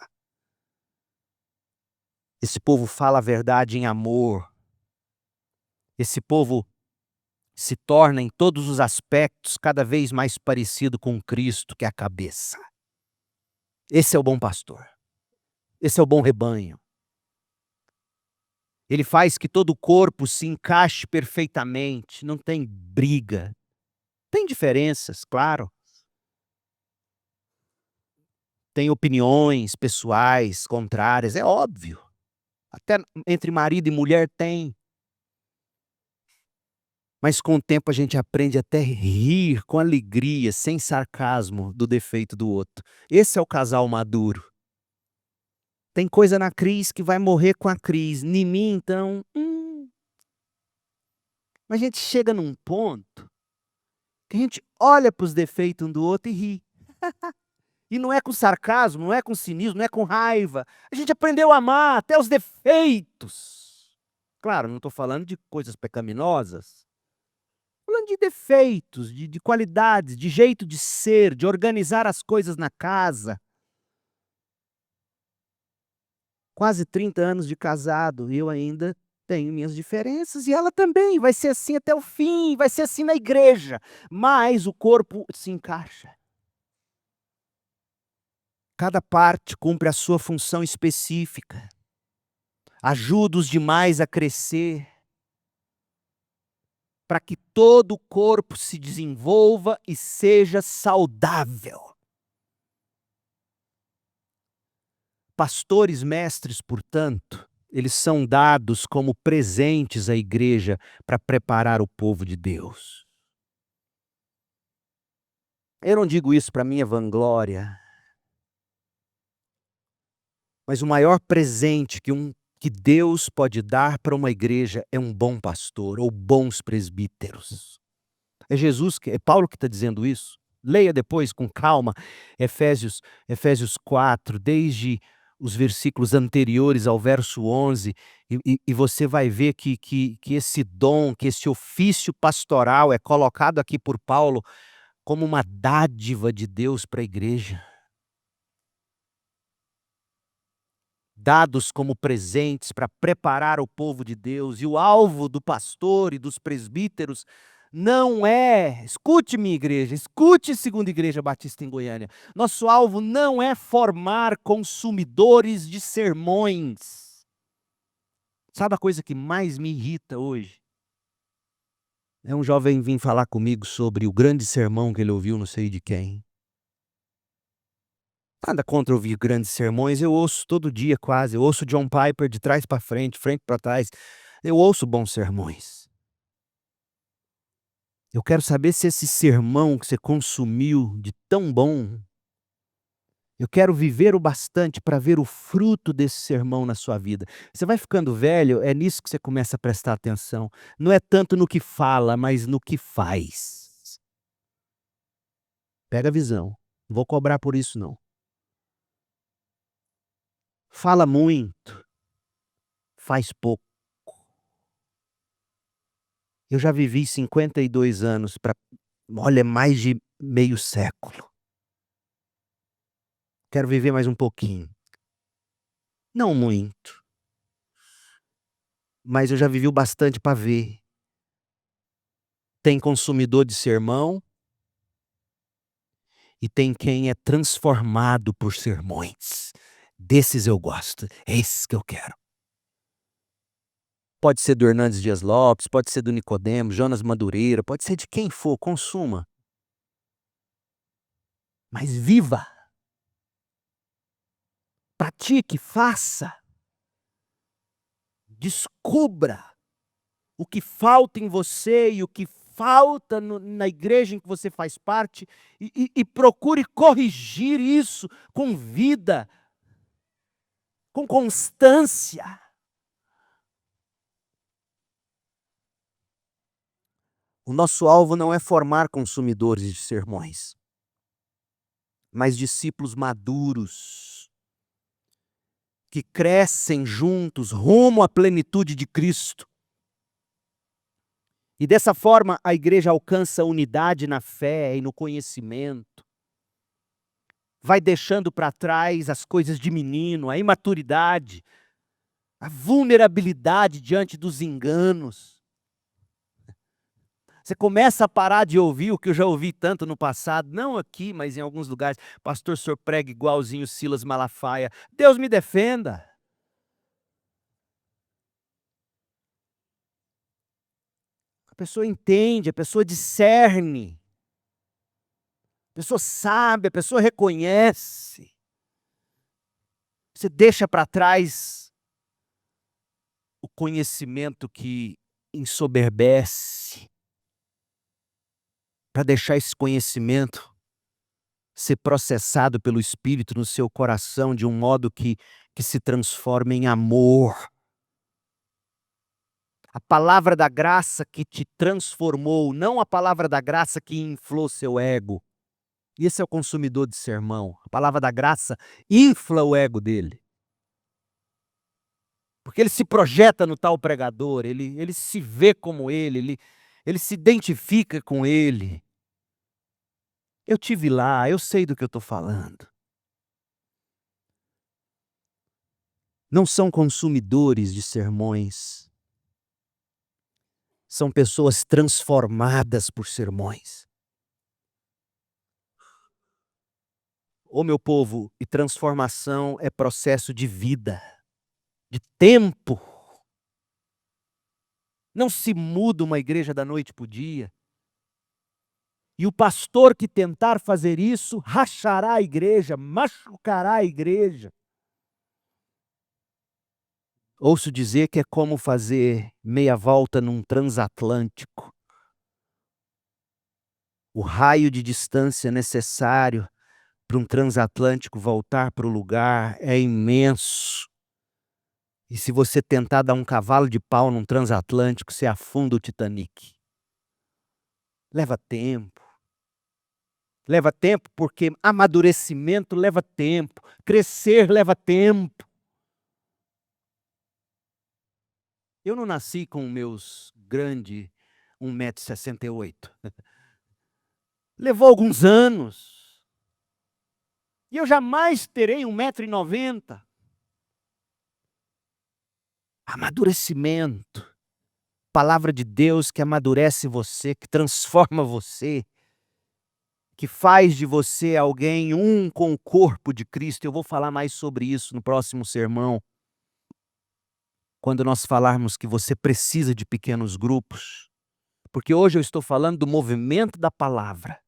Esse povo fala a verdade em amor. Esse povo se torna em todos os aspectos cada vez mais parecido com Cristo, que é a cabeça. Esse é o bom pastor. Esse é o bom rebanho. Ele faz que todo o corpo se encaixe perfeitamente, não tem briga. Tem diferenças, claro. Tem opiniões pessoais contrárias, é óbvio. Até entre marido e mulher tem. Mas com o tempo a gente aprende até rir com alegria, sem sarcasmo, do defeito do outro. Esse é o casal maduro. Tem coisa na Cris que vai morrer com a Cris. Em mim, então. Mas a gente chega num ponto que a gente olha para os defeitos um do outro e ri. E não é com sarcasmo, não é com cinismo, não é com raiva. A gente aprendeu a amar até os defeitos. Claro, não estou falando de coisas pecaminosas. Falando de defeitos, de qualidades, de jeito de ser, de organizar as coisas na casa. Quase 30 anos de casado e eu ainda tenho minhas diferenças e ela também. Vai ser assim até o fim, vai ser assim na igreja. Mas o corpo se encaixa. Cada parte cumpre a sua função específica. Ajuda os demais a crescer, para que todo o corpo se desenvolva e seja saudável. Pastores mestres, portanto, eles são dados como presentes à igreja para preparar o povo de Deus. Eu não digo isso para minha vanglória, mas o maior presente que Deus pode dar para uma igreja é um bom pastor ou bons presbíteros. É Paulo que está dizendo isso. Leia depois com calma Efésios 4, desde os versículos anteriores ao verso 11, e você vai ver que esse dom, que esse ofício pastoral é colocado aqui por Paulo como uma dádiva de Deus para a igreja. Dados como presentes para preparar o povo de Deus, e o alvo do pastor e dos presbíteros não é, escute minha igreja, escute Segunda Igreja Batista em Goiânia, nosso alvo não é formar consumidores de sermões. Sabe a coisa que mais me irrita hoje? É um jovem vir falar comigo sobre o grande sermão que ele ouviu não sei de quem. Nada contra ouvir grandes sermões, eu ouço todo dia quase, eu ouço John Piper de trás para frente, frente para trás, eu ouço bons sermões. Eu quero saber se esse sermão que você consumiu de tão bom, eu quero viver o bastante para ver o fruto desse sermão na sua vida. Você vai ficando velho, é nisso que você começa a prestar atenção. Não é tanto no que fala, mas no que faz. Pega a visão. Não vou cobrar por isso não. Fala muito, faz pouco. Eu já vivi 52 anos olha, mais de meio século. Quero viver mais um pouquinho. Não muito, mas eu já vivi o bastante para ver. Tem consumidor de sermão e tem quem é transformado por sermões. Desses eu gosto, é esses que eu quero. Pode ser do Hernandes Dias Lopes, pode ser do Nicodemo, Jonas Madureira, pode ser de quem for, consuma. Mas viva. Pratique, faça. Descubra o que falta em você e o que falta na igreja em que você faz parte e procure corrigir isso com vida, com constância. O nosso alvo não é formar consumidores de sermões, mas discípulos maduros, que crescem juntos rumo à plenitude de Cristo. E dessa forma a igreja alcança unidade na fé e no conhecimento. Vai deixando para trás as coisas de menino, a imaturidade, a vulnerabilidade diante dos enganos. Você começa a parar de ouvir o que eu já ouvi tanto no passado, não aqui, mas em alguns lugares. Pastor, o senhor prega igualzinho Silas Malafaia. Deus me defenda. A pessoa entende, a pessoa discerne. A pessoa sabe, a pessoa reconhece. Você deixa para trás o conhecimento que ensoberbece, para deixar esse conhecimento ser processado pelo Espírito no seu coração de um modo que se transforma em amor. A palavra da graça que te transformou, não a palavra da graça que inflou seu ego. E esse é o consumidor de sermão. A palavra da graça infla o ego dele. Porque ele se projeta no tal pregador, ele se vê como ele se identifica com ele. Eu tive lá, eu sei do que eu estou falando. Não são consumidores de sermões. São pessoas transformadas por sermões. Ô meu povo, e transformação é processo de vida, de tempo. Não se muda uma igreja da noite para o dia. E o pastor que tentar fazer isso, rachará a igreja, machucará a igreja. Ouço dizer que é como fazer meia volta num transatlântico. O raio de distância necessário para um transatlântico voltar para o lugar é imenso. E se você tentar dar um cavalo de pau num transatlântico, você afunda o Titanic. Leva tempo. Leva tempo porque amadurecimento leva tempo. Crescer leva tempo. Eu não nasci com meus grandes 1,68 m. Levou alguns anos. E eu jamais terei 1,90 m. Amadurecimento. Palavra de Deus que amadurece você, que transforma você, que faz de você alguém um com o corpo de Cristo. Eu vou falar mais sobre isso no próximo sermão. Quando nós falarmos que você precisa de pequenos grupos. Porque hoje eu estou falando do movimento da palavra.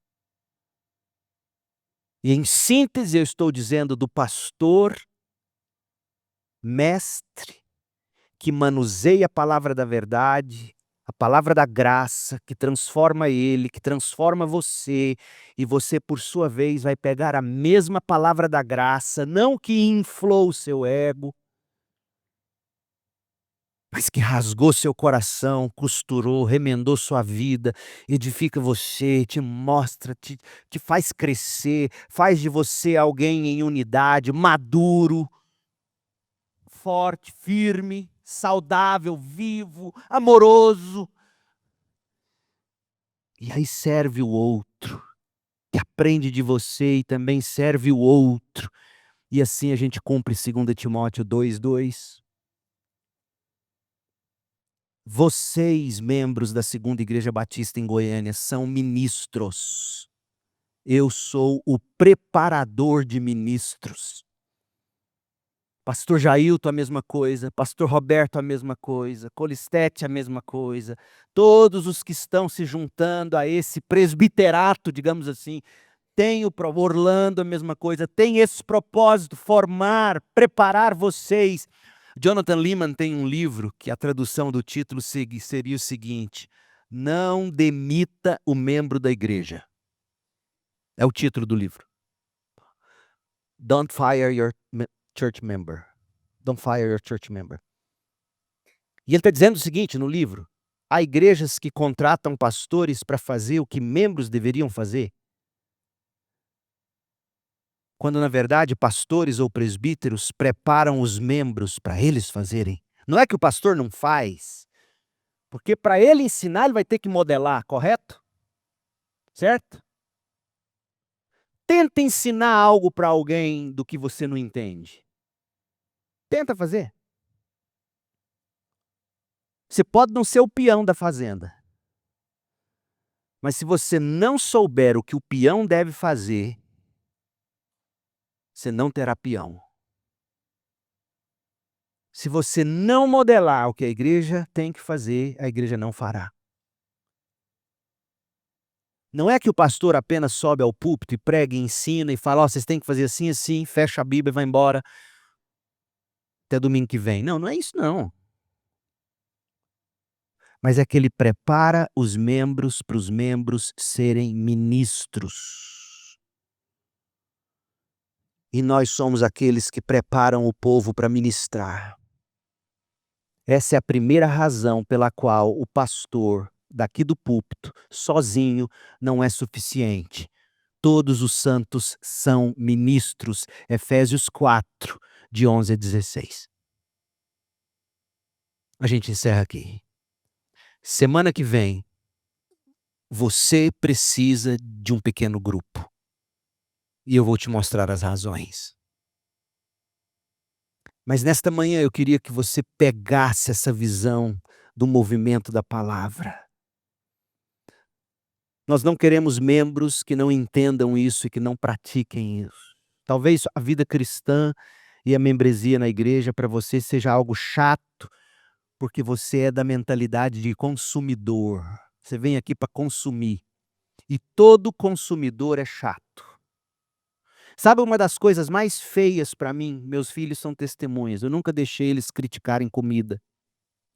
E em síntese eu estou dizendo do pastor, mestre, que manuseia a palavra da verdade, a palavra da graça, que transforma ele, que transforma você, e você, por sua vez, vai pegar a mesma palavra da graça, não que inflou o seu ego, mas que rasgou seu coração, costurou, remendou sua vida, edifica você, te mostra, te faz crescer, faz de você alguém em unidade, maduro, forte, firme, saudável, vivo, amoroso. E aí serve o outro, que aprende de você e também serve o outro. E assim a gente cumpre 2 Timóteo 2:2. Vocês, membros da Segunda Igreja Batista em Goiânia, são ministros. Eu sou o preparador de ministros. Pastor Jailton, a mesma coisa. Pastor Roberto, a mesma coisa. Colistete, a mesma coisa. Todos os que estão se juntando a esse presbiterato, digamos assim, tem o Orlando, a mesma coisa. Tem esse propósito, formar, preparar vocês. Jonathan Leeman tem um livro que a tradução do título seria o seguinte: Não demita o membro da igreja. É o título do livro. Don't fire your church member. Don't fire your church member. E ele está dizendo o seguinte no livro: há igrejas que contratam pastores para fazer o que membros deveriam fazer, quando na verdade pastores ou presbíteros preparam os membros para eles fazerem. Não é que o pastor não faz, porque para ele ensinar ele vai ter que modelar, correto? Certo? Tenta ensinar algo para alguém do que você não entende. Tenta fazer. Você pode não ser o peão da fazenda, mas se você não souber o que o peão deve fazer, você não terá peão. Se você não modelar o que a igreja tem que fazer, a igreja não fará. Não é que o pastor apenas sobe ao púlpito e prega e ensina e fala: vocês têm que fazer assim, assim, fecha a Bíblia e vai embora. Até domingo que vem. Não, não é isso não. Mas é que ele prepara os membros para os membros serem ministros. E nós somos aqueles que preparam o povo para ministrar. Essa é a primeira razão pela qual o pastor daqui do púlpito, sozinho, não é suficiente. Todos os santos são ministros. Efésios 4, de 11 a 16. A gente encerra aqui. Semana que vem, você precisa de um pequeno grupo. E eu vou te mostrar as razões. Mas nesta manhã eu queria que você pegasse essa visão do movimento da palavra. Nós não queremos membros que não entendam isso e que não pratiquem isso. Talvez a vida cristã e a membresia na igreja para você seja algo chato, porque você é da mentalidade de consumidor. Você vem aqui para consumir. E todo consumidor é chato. Sabe uma das coisas mais feias para mim? Meus filhos são testemunhas. Eu nunca deixei eles criticarem comida.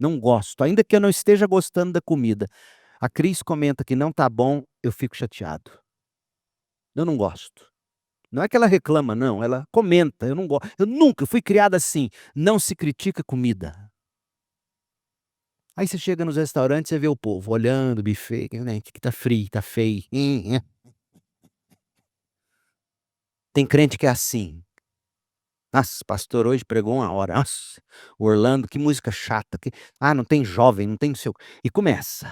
Não gosto, ainda que eu não esteja gostando da comida. A Cris comenta que não está bom, eu fico chateado. Eu não gosto. Não é que ela reclama não, ela comenta, eu não gosto. Eu nunca fui criada assim, não se critica comida. Aí você chega nos restaurantes, você vê o povo olhando o buffet, né, que tá frio, tá feio. Tem crente que é assim. Nossa, pastor hoje pregou 1 hora. Nossa, o Orlando, que música chata, não tem jovem, não tem não sei o e começa.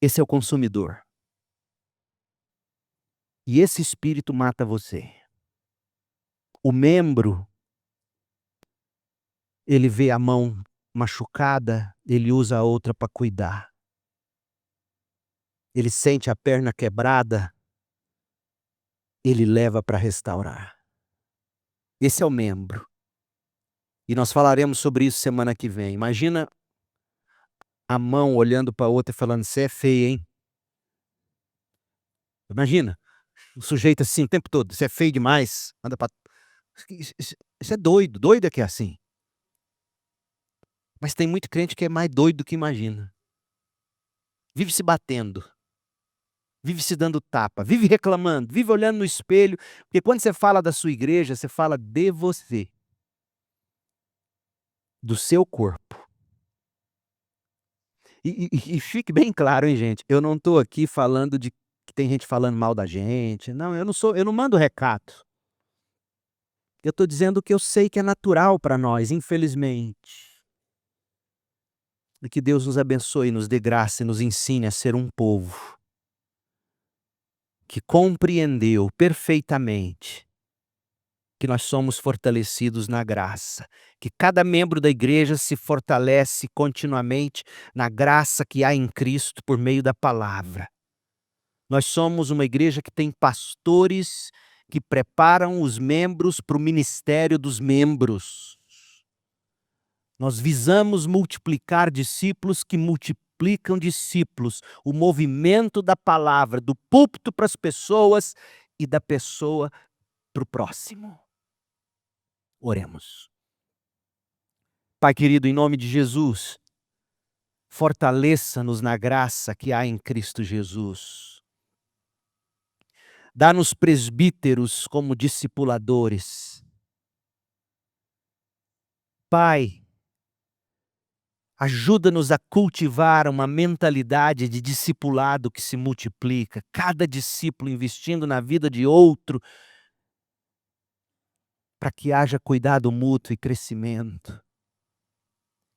Esse é o consumidor. E esse espírito mata você. O membro, ele vê a mão machucada, ele usa a outra para cuidar. Ele sente a perna quebrada, ele leva para restaurar. Esse é o membro. E nós falaremos sobre isso semana que vem. Imagina a mão olhando para a outra e falando: "Você é feia, hein?" Imagina, o sujeito assim o tempo todo: "Você é feio demais, anda pra". Isso é doido, doido é que é assim. Mas tem muito crente que é mais doido do que imagina. Vive se batendo, vive se dando tapa, vive reclamando, vive olhando no espelho, porque quando você fala da sua igreja, você fala de você, do seu corpo. E fique bem claro, hein, gente, eu não estou aqui falando de que tem gente falando mal da gente, não, eu não mando recado. Eu estou dizendo que eu sei que é natural para nós, infelizmente. E que Deus nos abençoe, nos dê graça e nos ensine a ser um povo que compreendeu perfeitamente que nós somos fortalecidos na graça, que cada membro da igreja se fortalece continuamente na graça que há em Cristo por meio da palavra. Nós somos uma igreja que tem pastores que preparam os membros para o ministério dos membros. Nós visamos multiplicar discípulos que multiplicam discípulos. O movimento da palavra, do púlpito para as pessoas e da pessoa para o próximo. Oremos. Pai querido, em nome de Jesus, fortaleça-nos na graça que há em Cristo Jesus. Dá-nos presbíteros como discipuladores. Pai, ajuda-nos a cultivar uma mentalidade de discipulado que se multiplica, cada discípulo investindo na vida de outro, para que haja cuidado mútuo e crescimento.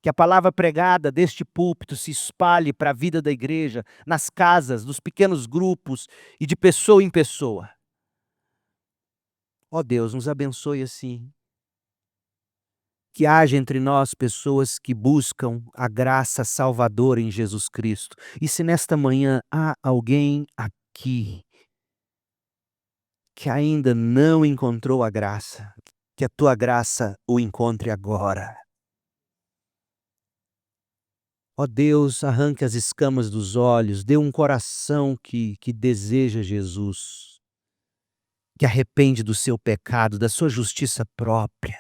Que a palavra pregada deste púlpito se espalhe para a vida da igreja, nas casas, nos pequenos grupos e de pessoa em pessoa. Ó Deus, nos abençoe assim. Que haja entre nós pessoas que buscam a graça salvadora em Jesus Cristo. E se nesta manhã há alguém aqui que ainda não encontrou a graça, que a tua graça o encontre agora. Ó Deus, arranque as escamas dos olhos, dê um coração que deseja Jesus, que arrepende do seu pecado, da sua justiça própria,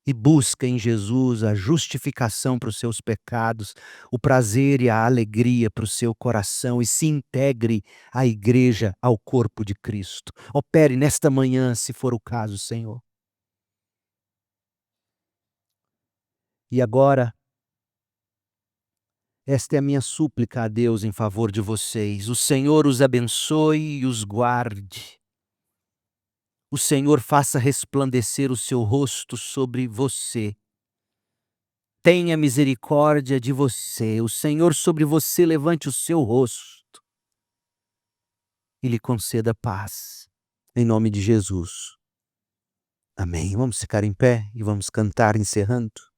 e busca em Jesus a justificação para os seus pecados, o prazer e a alegria para o seu coração, e se integre à igreja, ao corpo de Cristo. Opere nesta manhã, se for o caso, Senhor. E agora, esta é a minha súplica a Deus em favor de vocês. O Senhor os abençoe e os guarde. O Senhor faça resplandecer o seu rosto sobre você. Tenha misericórdia de você. O Senhor sobre você levante o seu rosto e lhe conceda paz. Em nome de Jesus. Amém. Vamos ficar em pé e vamos cantar encerrando.